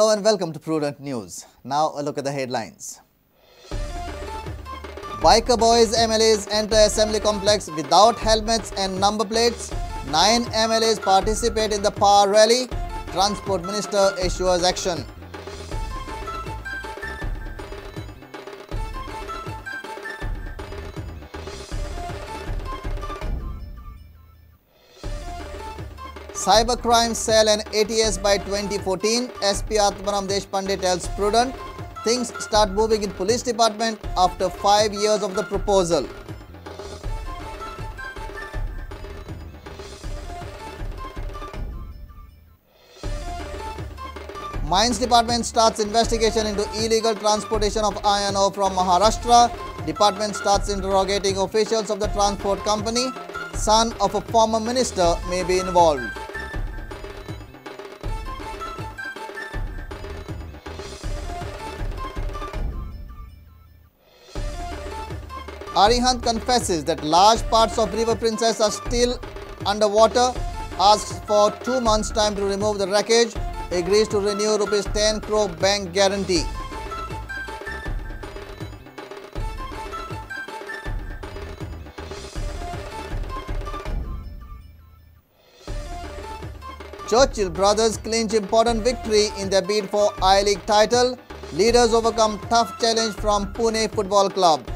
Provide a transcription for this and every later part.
Hello and welcome to Prudent News. Now a look at the headlines. Biker boys MLAs enter assembly complex without helmets and number plates. 9 MLAs participate in the power rally. Transport Minister issues action. Cybercrime Cell and ATS by 2014, SP Atmanam Deshpande tells Prudent. Things start moving in police department after 5 years of the proposal. Mines Department starts investigation into illegal transportation of iron ore from Maharashtra. Department starts interrogating officials of the transport company. Son of a former minister may be involved. Arihant confesses that large parts of River Princess are still underwater, asks for 2 months' time to remove the wreckage, agrees to renew rupees 10 crore bank guarantee. Churchill brothers clinch important victory in their bid for I-League title. Leaders overcome tough challenge from Pune Football Club.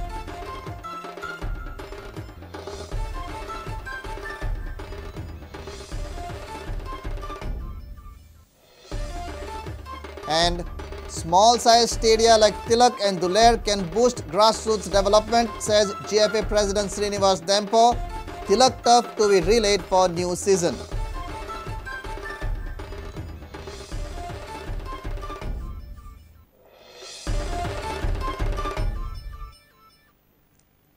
And small size stadia like Tilak and Dhuler can boost grassroots development, says GFA President Srinivas Dempo. Tilak turf to be relayed for new season.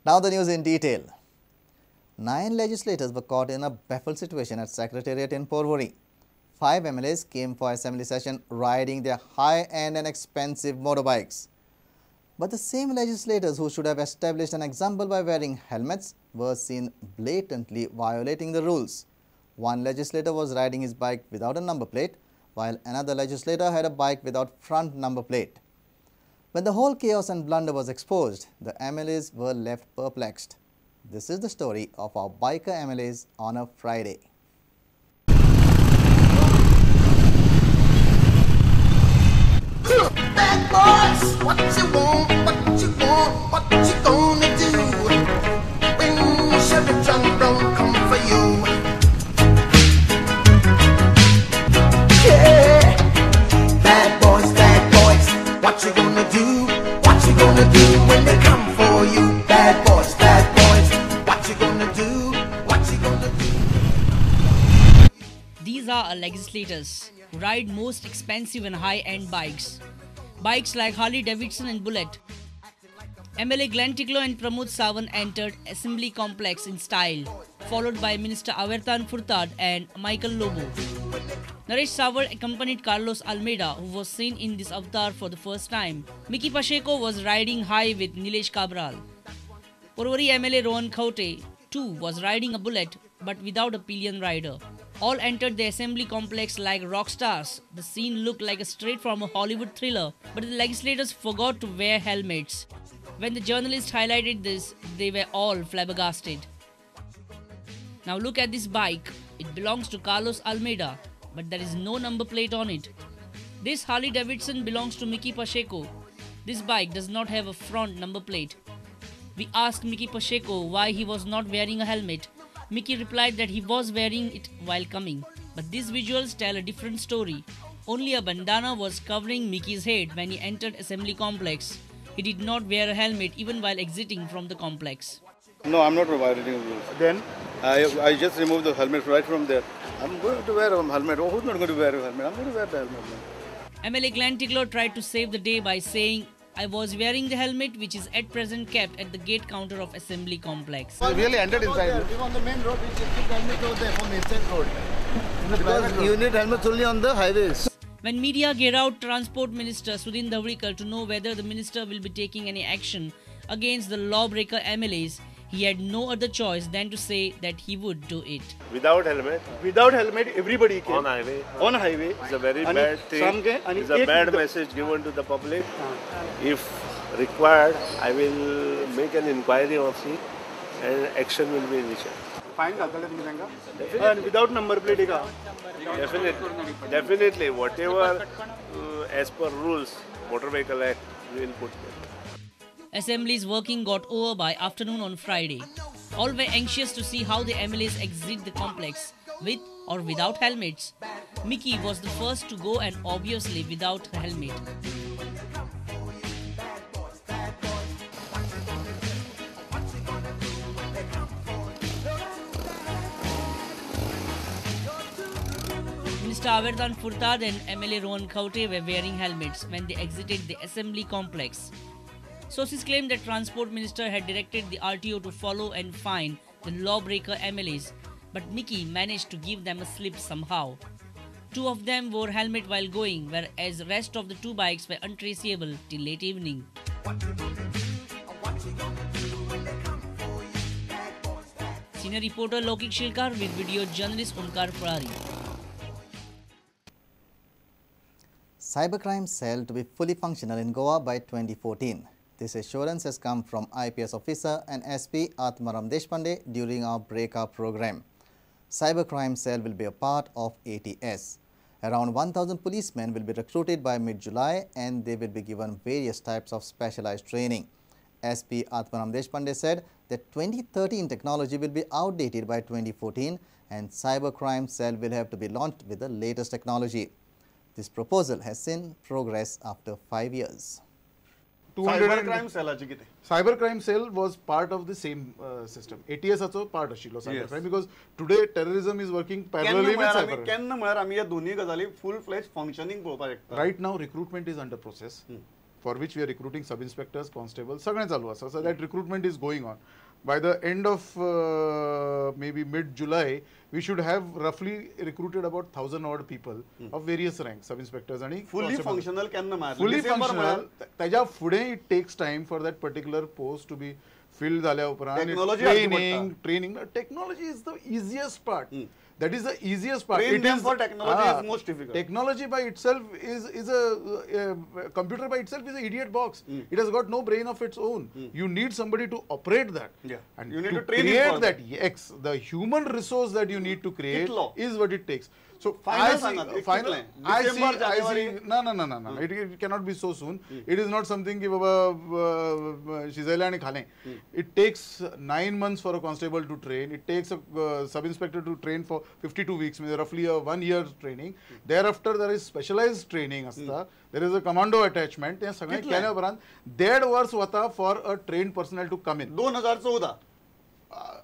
Now the news in detail. 9 legislators were caught in a baffled situation at Secretariat in Porvorim. 5 MLAs came for assembly session riding their high-end and expensive motorbikes. But the same legislators who should have established an example by wearing helmets were seen blatantly violating the rules. One legislator was riding his bike without a number plate, while another legislator had a bike without front number plate. When the whole chaos and blunder was exposed, the MLAs were left perplexed. This is the story of our biker MLAs on a Friday. Bad boys, what you want, what you want, what you gonna do when Chevy John don't come for you? Yeah, bad boys, what you gonna do? What you gonna do when they come for you? Bad boys, what you gonna do? What you gonna do? These are our legislators who ride most expensive and high-end bikes. Bikes like Harley Davidson and Bullet. MLA Glenn Ticklow and Pramod Sawant entered Assembly Complex in style, followed by Minister Avertan Furtad and Michael Lobo. Naresh Sawant accompanied Carlos Almeida, who was seen in this avatar for the first time. Mickey Pacheco was riding high with Nilesh Cabral. Porvorim MLA Rohan Khaute, too, was riding a Bullet but without a pillion rider. All entered the assembly complex like rock stars. The scene looked like a straight from a Hollywood thriller, but the legislators forgot to wear helmets. When the journalists highlighted this, they were all flabbergasted. Now look at this bike. It belongs to Carlos Almeida, but there is no number plate on it. This Harley Davidson belongs to Mickey Pacheco. This bike does not have a front number plate. We asked Mickey Pacheco why he was not wearing a helmet. Mickey replied that he was wearing it while coming. But these visuals tell a different story. Only a bandana was covering Mickey's head when he entered Assembly Complex. He did not wear a helmet even while exiting from the complex. No, I'm not violating rules. Then? I just removed the helmet right from there. I'm going to wear a helmet. Oh, who's not going to wear a helmet? I'm going to wear the helmet. MLA Glenn Ticklow tried to save the day by saying, I was wearing the helmet which is at present kept at the gate counter of Assembly Complex. We really entered inside. On the main road, we just keep helmet over there from the inside road. Because you need helmets only on the highways. When media get out Transport Minister Sudhin Dhavrikar to know whether the minister will be taking any action against the lawbreaker MLAs, he had no other choice than to say that he would do it. Without helmet, everybody came. on highway, it's a very bad thing. It's a bad message given to the public. If required, I will make an inquiry on it and action will be initiated. Fine, and without number plate. Definitely, whatever as per rules, Motor Vehicle Act, we will put there. Assembly's working got over by afternoon on Friday. All were anxious to see how the MLAs exit the complex, with or without helmets. Mickey was the first to go and obviously without a helmet. Minister Averdan Furtad and MLA Rohan Khaute were wearing helmets when they exited the assembly complex. Sources claim that Transport Minister had directed the RTO to follow and fine the lawbreaker MLAs, but Mickey managed to give them a slip somehow. Two of them wore helmet while going, whereas the rest of the two bikes were untraceable till late evening. Senior reporter Lokik Shilkar with video journalist Onkar Farari. Cybercrime cell to be fully functional in Goa by 2014. This assurance has come from IPS officer and SP Atmaram Deshpande during our breakout program. Cybercrime cell will be a part of ATS. Around 1,000 policemen will be recruited by mid-July and they will be given various types of specialized training. SP Atmaram Deshpande said that 2013 technology will be outdated by 2014 and cybercrime cell will have to be launched with the latest technology. This proposal has seen progress after 5 years. Cybercrime cell was part of the same system. ATS also part of cybercrime, yes. Because today terrorism is working parallelly with cybercrime. Full-fledged functioning. Right now recruitment is under process, for which we are recruiting sub-inspectors, constables, so that recruitment is going on. By the end of maybe mid-July, we should have roughly recruited about 1,000 odd people of various ranks, sub-inspectors and fully functional. Fully functional. It takes time for that particular post to be filled. Training. Technology is the easiest part. That is the easiest part. For technology is most difficult. Technology by itself is a computer by itself is an idiot box. It has got no brain of its own. You need somebody to operate that. Yeah. And you need to train create that. Yes, the human resource that you need to create is what it takes. So I see. No. It cannot be so soon. It is not something it takes 9 months for a constable to train. It takes a sub-inspector to train for 52 weeks, roughly a 1 year training. Thereafter, there is specialized training. There is a commando attachment. That was for a trained personnel to come in. 2014.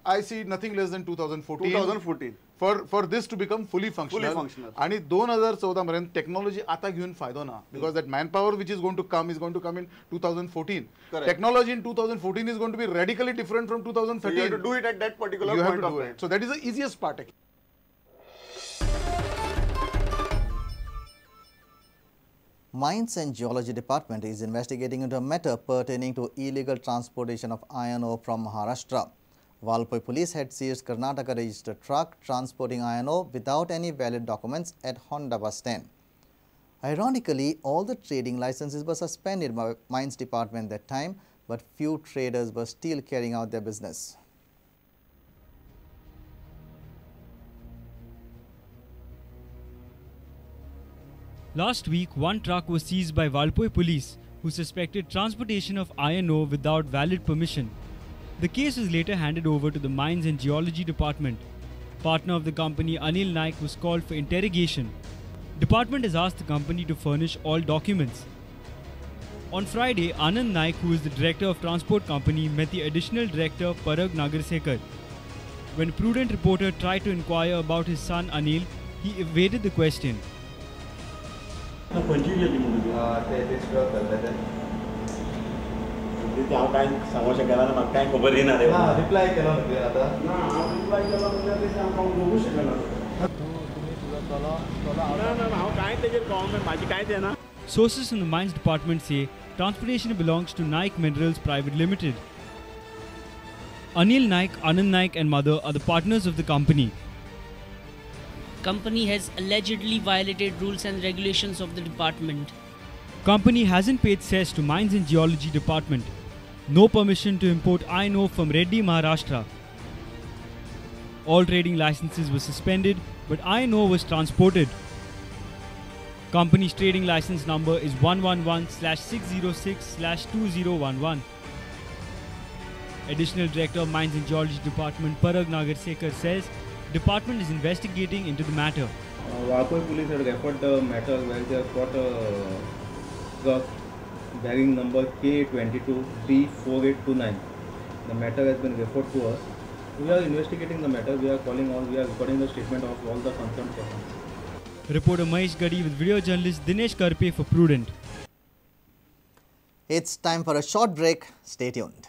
I see nothing less than 2014. For this to become fully functional. And 2014 technology ata gyun faydo na, because that manpower which is going to come in 2014. Correct. Technology in 2014 is going to be radically different from 2013. So you have to do it at that particular point of time. So that is the easiest part. Mines and Geology Department is investigating into a matter pertaining to illegal transportation of iron ore from Maharashtra. Valpoi police had seized Karnataka registered truck transporting iron ore without any valid documents at Honda bus stand. Ironically, all the trading licenses were suspended by Mines Department that time, but few traders were still carrying out their business. Last week, one truck was seized by Valpoi police who suspected transportation of iron ore without valid permission. The case was later handed over to the Mines and Geology Department. Partner of the company Anil Naik was called for interrogation. Department has asked the company to furnish all documents. On Friday, Anand Naik, who is the director of transport company, met the additional director Parag Nagarsekar. When Prudent reporter tried to inquire about his son Anil, he evaded the question. Sources from the Mines Department say transportation belongs to Naik Minerals Private Limited. Anil Naik, Anand Naik and mother are the partners of the company. Company has allegedly violated rules and regulations of the department. Company hasn't paid cess to Mines and Geology Department. No permission to import iron ore from Reddy, Maharashtra. All trading licenses were suspended, but iron ore was transported. Company's trading license number is 111/606/2011. Additional Director of Mines and Geology Department Parag Nagar Sekar says department is investigating into the matter. Walpole police had referred the matter where they have got a truck bearing number K22B4829. The matter has been referred to us. We are investigating the matter. We are recording the statement of all the concerned persons. Reporter Mahesh Gadi with video journalist Dinesh Karpe for Prudent. It's time for a short break. Stay tuned.